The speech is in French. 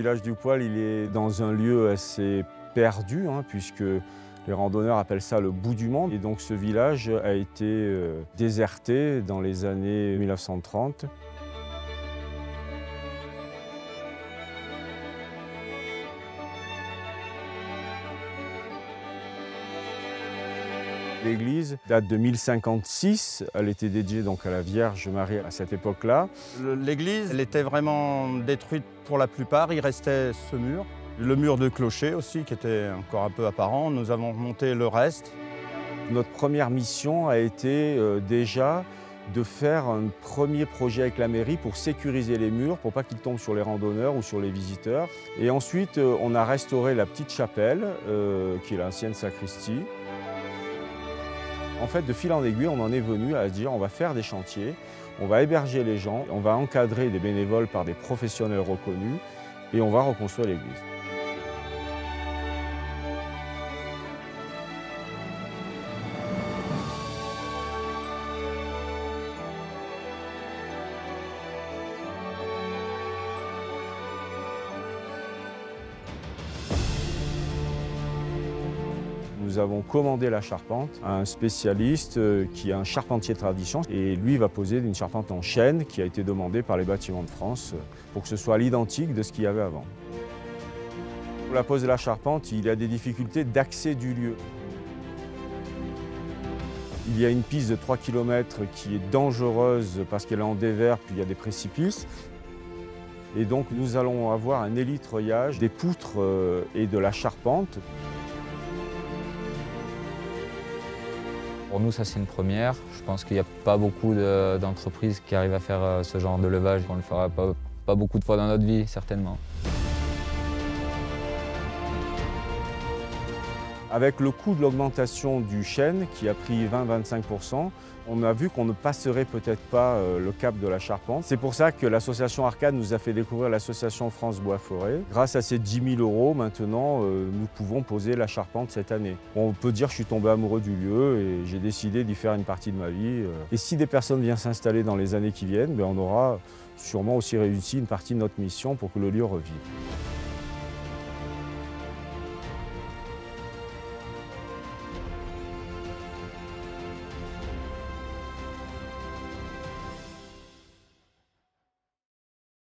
village du Poil, il est dans un lieu assez perdu, puisque les randonneurs appellent ça le bout du monde. Et donc ce village a été déserté dans les années 1930. L'église date de 1056, elle était dédiée donc à la Vierge Marie à cette époque-là. L'église, elle était vraiment détruite pour la plupart, il restait ce mur. Le mur de clocher aussi qui était encore un peu apparent, nous avons remonté le reste. Notre première mission a été déjà de faire un premier projet avec la mairie pour sécuriser les murs, pour pas qu'ils tombent sur les randonneurs ou sur les visiteurs. Et ensuite, on a restauré la petite chapelle, qui est l'ancienne sacristie. En fait, de fil en aiguille, on en est venu à se dire on va faire des chantiers, on va héberger les gens, on va encadrer des bénévoles par des professionnels reconnus et on va reconstruire l'église. Nous avons commandé la charpente à un spécialiste qui est un charpentier de tradition et lui va poser une charpente en chêne qui a été demandée par les Bâtiments de France pour que ce soit l'identique de ce qu'il y avait avant. Pour la pose de la charpente, il y a des difficultés d'accès du lieu. Il y a une piste de 3 km qui est dangereuse parce qu'elle est en dévers, puis il y a des précipices. Et donc nous allons avoir un élitreuillage des poutres et de la charpente. Pour nous, ça c'est une première. Je pense qu'il n'y a pas beaucoup d'entreprises qui arrivent à faire ce genre de levage. On ne le fera pas beaucoup de fois dans notre vie, certainement. Avec le coût de l'augmentation du chêne, qui a pris 20-25%, on a vu qu'on ne passerait peut-être pas le cap de la charpente. C'est pour ça que l'association Arcade nous a fait découvrir l'association France Bois Forêt. Grâce à ces 10 000 €, maintenant, nous pouvons poser la charpente cette année. On peut dire que je suis tombé amoureux du lieu et j'ai décidé d'y faire une partie de ma vie. Et si des personnes viennent s'installer dans les années qui viennent, on aura sûrement aussi réussi une partie de notre mission pour que le lieu revive.